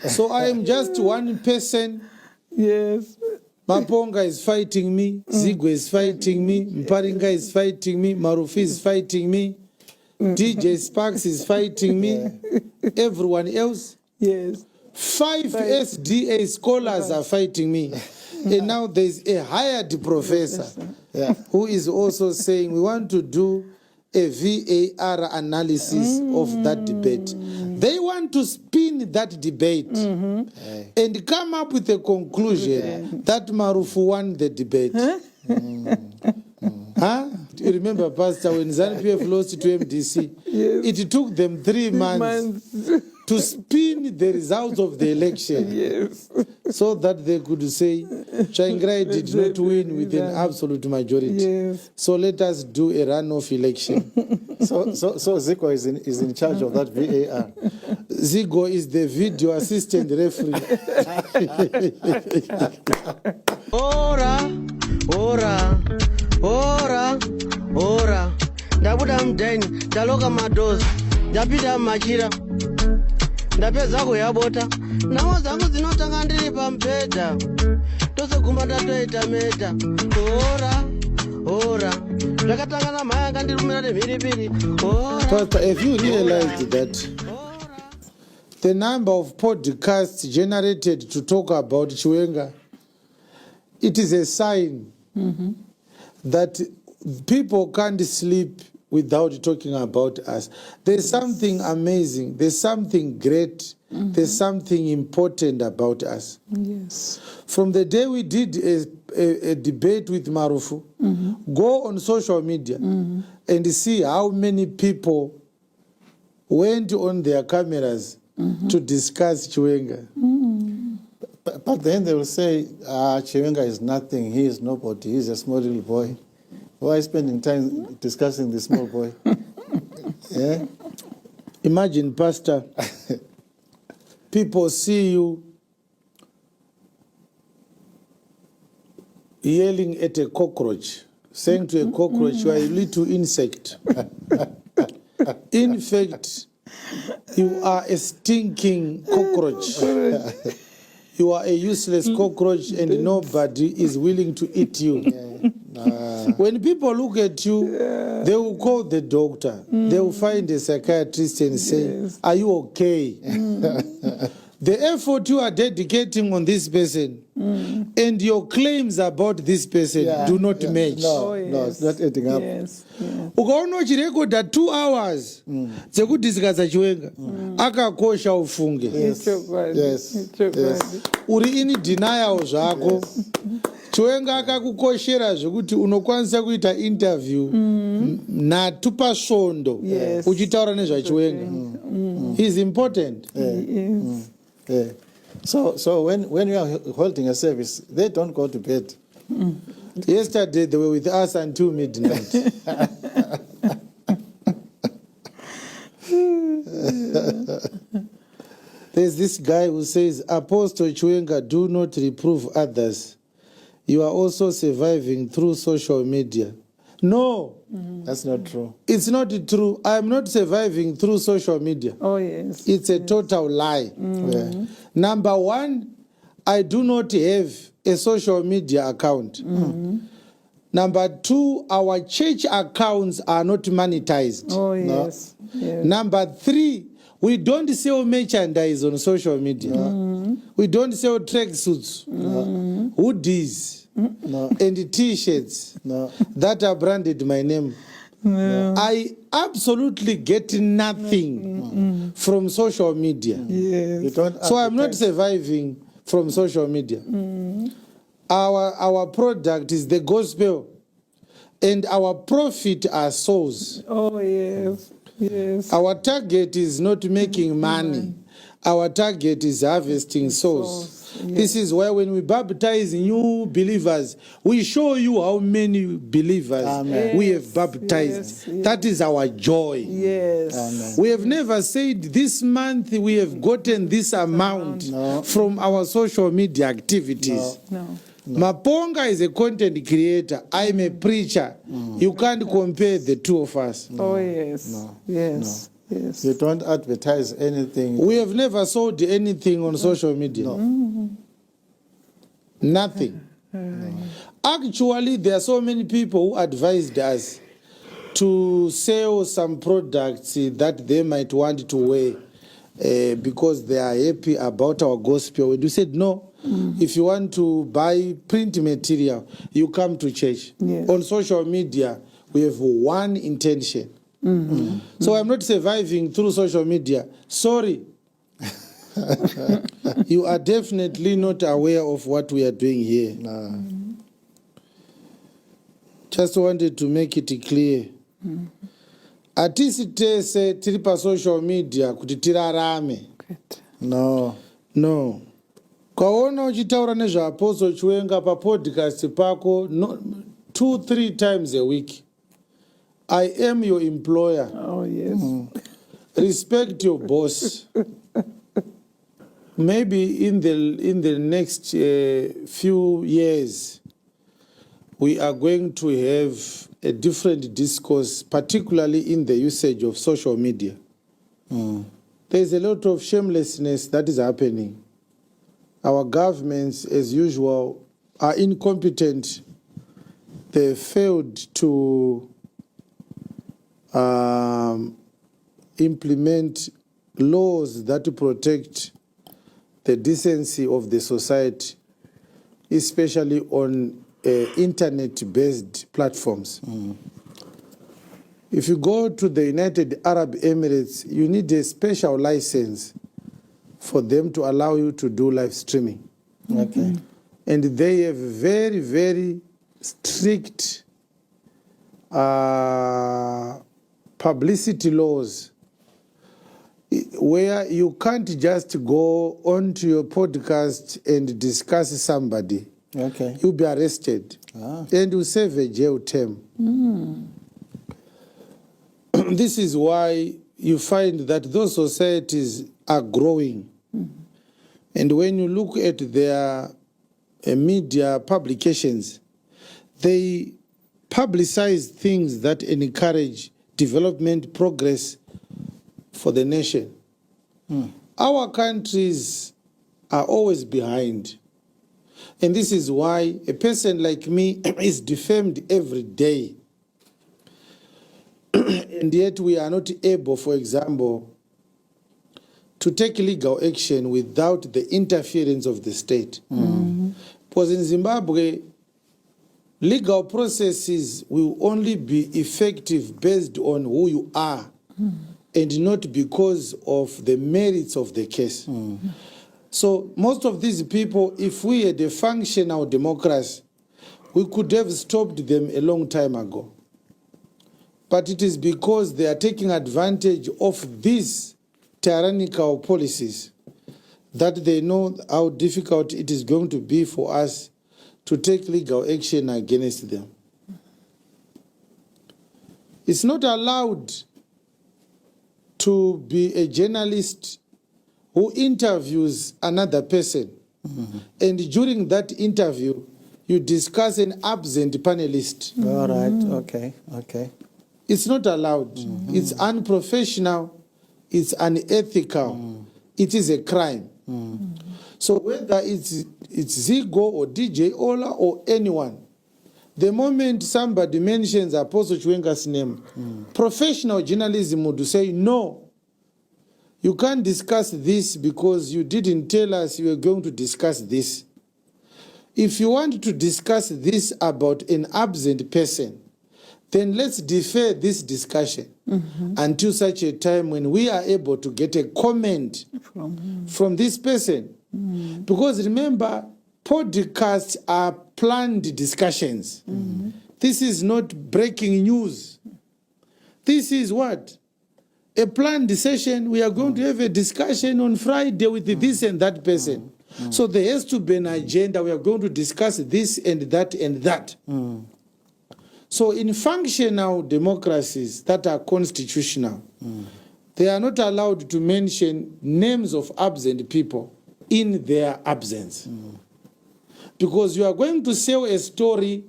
So I am just one person. Yes. Maponga is fighting me. Zigwe is fighting me. Mparinga is fighting me. Marufi is fighting me. DJ Sparks is fighting me. Everyone else. Yes. 5 SDA scholars are fighting me. And now there's a hired professor who is also saying we want to do a VAR analysis of that debate. They want to spin that debate and come up with a conclusion that Marufu won the debate. Huh? Do you remember, Pastor, when ZANU-PF lost to MDC? Yes. It took them 3 months to spin the results of the election so that they could say Chiwenga did not win with an absolute majority. Yes. So let us do a runoff election. So Zico is in charge of that VAR. Zico is the video assistant referee. Ora. Ndabuda mdaini, ndaloka madozi, ndapita machira. Ndapeza kuyabota. Nawo zangu zinotanga ndiri pambeda. Tose kumata toita meta. Ora. Ndakatanga maya kandirumira nemhiripiri. Pastor, have you realized that the number of podcasts generated to talk about Chiwenga, it is a sign that people can't sleep without talking about us. There's something amazing. There's something great. There's something important about us. Yes. From the day we did a debate with Marufu, go on social media and see how many people went on their cameras to discuss Chiwenga. But then they will say, Chiwenga is nothing. He is nobody. He's a small little boy. Why spending time discussing the small boy? Yeah? Imagine, Pastor, people see you yelling at a cockroach, saying to a cockroach, you are a little insect. In fact, you are a stinking cockroach. You are a useless cockroach and nobody is willing to eat you. When people look at you, they will call the doctor. They will find a psychiatrist and say, are you okay? The effort you are dedicating on this person and your claims about this person do not match. No, it's not adding up. Ukaona uchirekodha 2 hours dzekudiscussa Chiwenga akakosha ufunge. Yes. Uri in denial zvako. Chiwenga akakukoshera zvekuti unokwanisa kuita interview nhatu pasvondo uchitaura nezvaChiwenga. He's important. So when you are holding a service, they don't go to bed. Yesterday they were with us until midnight. There's this guy who says, Apostle Chiwenga, do not reprove others. You are also surviving through social media. No. That's not true. It's not true. I am not surviving through social media. Oh, yes. It's a total lie. Number one, I do not have a social media account. Number two, our church accounts are not monetized. Oh, yes. Yes. Number three, we don't sell merchandise on social media. We don't sell tracksuits, hoodies, and T-shirts that are branded my name. I absolutely get nothing from social media. So I'm not surviving from social media. Our product is the gospel, and our profit are souls. Oh, yes. Yes. Our target is not making money. Our target is harvesting souls. This is why when we baptize new believers, we show you how many believers we have baptized. That is our joy. We have never said this month we have gotten this amount from our social media activities. Maponga is a content creator. I'm a preacher. You can't compare the two of us. Oh, yes. Yes. You don't advertise anything. We have never sold anything on social media. No. Nothing. Actually, there are so many people who advised us to sell some products that they might want to wear because they are happy about our gospel. We said, no, if you want to buy print material, you come to church. Yes. On social media, we have one intention. So I'm not surviving through social media. Sorry. You are definitely not aware of what we are doing here. No. Just wanted to make it clear. Atisi tese tiri pa social media kuti tirarame. Great. No. No. Kwaona uchitaura nezveapostle Chiwenga pa podcast pako 2-3 times a week. I am your employer. Oh, yes. Respect your boss. Maybe in the next few years, we are going to have a different discourse, particularly in the usage of social media. There's a lot of shamelessness that is happening. Our governments, as usual, are incompetent. They failed to implement laws that protect the decency of the society, especially on internet-based platforms. If you go to the United Arab Emirates, you need a special license for them to allow you to do live streaming. Okay. And they have very, very strict publicity laws where you can't just go onto your podcast and discuss somebody. Okay. You'll be arrested and you serve a jail term. This is why you find that those societies are growing. And when you look at their media publications, they publicize things that encourage development, progress for the nation. Our countries are always behind. And this is why a person like me is defamed every day. And yet we are not able, for example, to take legal action without the interference of the state. Because in Zimbabwe, legal processes will only be effective based on who you are and not because of the merits of the case. So most of these people, if we had a functional democracy, we could have stopped them a long time ago. But it is because they are taking advantage of these tyrannical policies that they know how difficult it is going to be for us to take legal action against them. It's not allowed to be a journalist who interviews another person. And during that interview, you discuss an absent panelist. All right. Okay. Okay. It's not allowed. It's unprofessional. It's unethical. It is a crime. So whether it's Zigo or DJ Ola or anyone, the moment somebody mentions Apostle Chiwenga's name, professional journalism would say, no, you can't discuss this because you didn't tell us you were going to discuss this. If you want to discuss this about an absent person, then let's defer this discussion until such a time when we are able to get a comment from this person. Because remember, podcasts are planned discussions. This is not breaking news. This is what? A planned session. We are going to have a discussion on Friday with this and that person. So there has to be an agenda. We are going to discuss this and that and that. So in functional democracies that are constitutional, they are not allowed to mention names of absent people in their absence. Because you are going to sell a story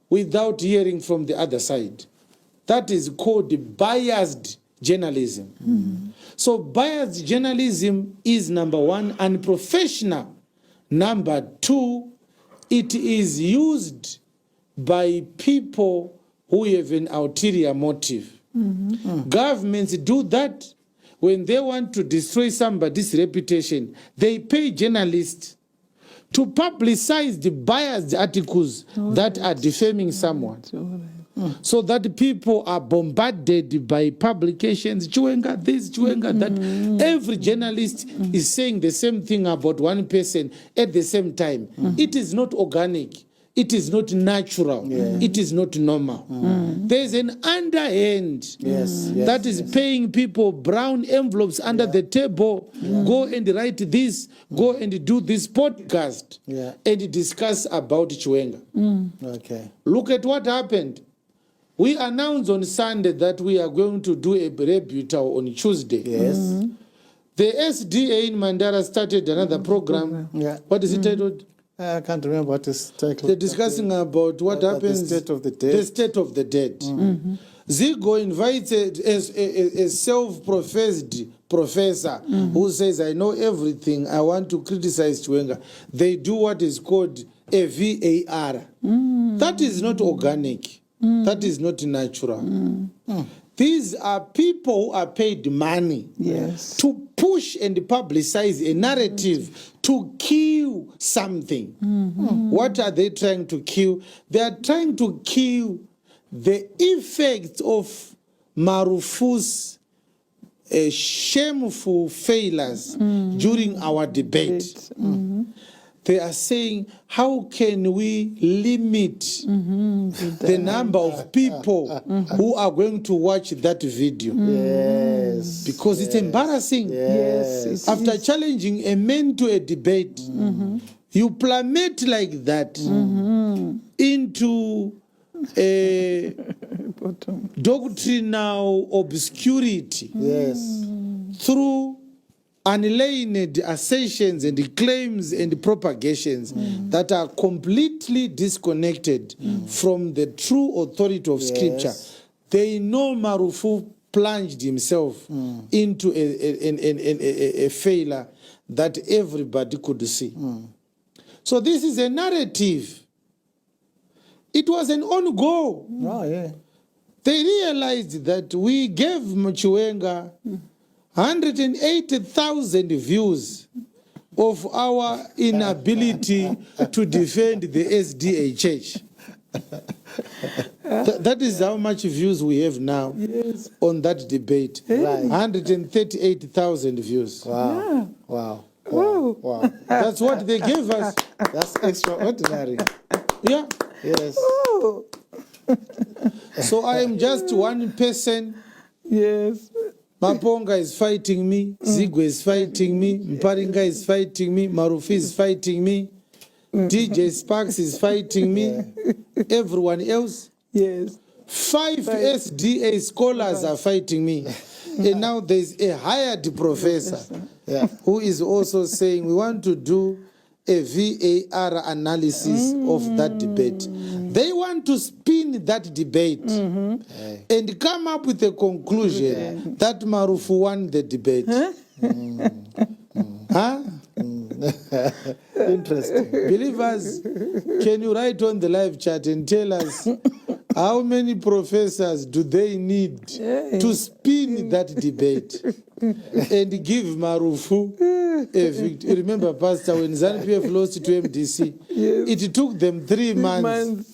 without hearing from the other side. That is called biased journalism. So biased journalism is number one, unprofessional. Number two, it is used by people who have an ulterior motive. Governments do that when they want to destroy somebody's reputation. They pay journalists to publicize the biased articles that are defaming someone. So that people are bombarded by publications, Chiwenga this, Chiwenga that. Every journalist is saying the same thing about one person at the same time. It is not organic. It is not natural. It is not normal. There is an underhand that is paying people brown envelopes under the table. Go and write this. Go and do this podcast and discuss about Chiwenga. Okay. Look at what happened. We announced on Sunday that we are going to do a rebuttal on Tuesday. Yes. The SDA in Mandara started another program. What is it titled? I can't remember what is titled. They're discussing about what happens. The state of the dead. The state of the dead. Zigo invited a self-professed professor who says, I know everything, I want to criticize Chiwenga. They do what is called a VAR. That is not organic. That is not natural. These are people who are paid money to push and publicize a narrative to kill something. What are they trying to kill? They are trying to kill the effects of Marufu's shameful failures during our debate. They are saying, how can we limit the number of people who are going to watch that video? Yes. Because it's embarrassing. Yes. After challenging a man to a debate, you plummet like that into a doctrinal obscurity through unlearned assertions and claims and propagations that are completely disconnected from the true authority of Scripture. They know Marufu plunged himself into a failure that everybody could see. So this is a narrative. It was an on goal. They realized that we gave Chiwenga 180,000 views of our inability to defend the SDA church. That is how much views we have now on that debate. 138,000 views. Wow. That's what they gave us. That's extraordinary. Yes. So I am just one person. Maponga is fighting me, Zigo is fighting me, Mparinga is fighting me, Marufi is fighting me, DJ Sparks is fighting me, everyone else. 5 SDA scholars are fighting me. And now there's a hired professor who is also saying we want to do a VAR analysis of that debate. They want to spin that debate and come up with a conclusion that Marufu won the debate. Interesting. Believers, can you write on the live chat and tell us how many professors do they need to spin that debate and give Marufu a victory? Remember, Pastor, when ZANU-PF lost to MDC, it took them 3 months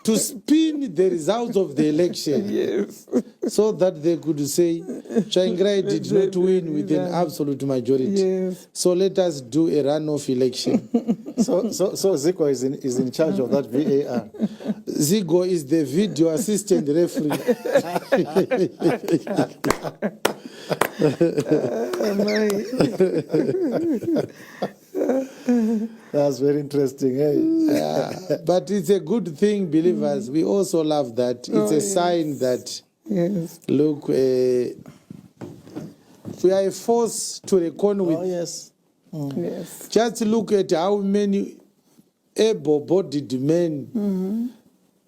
to spin the results of the election so that they could say Chiwenga did not win with an absolute majority. So let us do a runoff election. So Zico is in charge of that VAR. Zigo is the video assistant referee. That's very interesting. But it's a good thing, believers. We also love that. It's a sign that, look, we are a force to reckon with. Just look at how many able-bodied men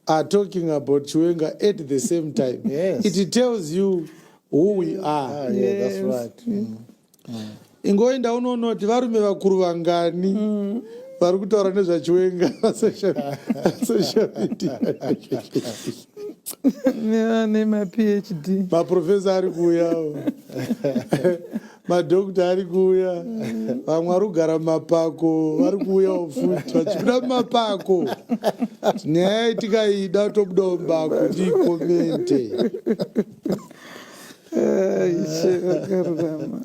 are talking about Chiwenga at the same time. It tells you who we are. Yeah, that's right. Ingoenda unonoti varume vakuru vangani vari kutaura nezvachiwenga social media. nema-PhD. Maprofesa ari kuuyawo, madhokta ari kuuya, vamwe vari kugara mumapako vari kuuyawo futi vachibuda mumapako. Nyaya tikaida tobuda mumapako tiikomente. Ishe vakarurama.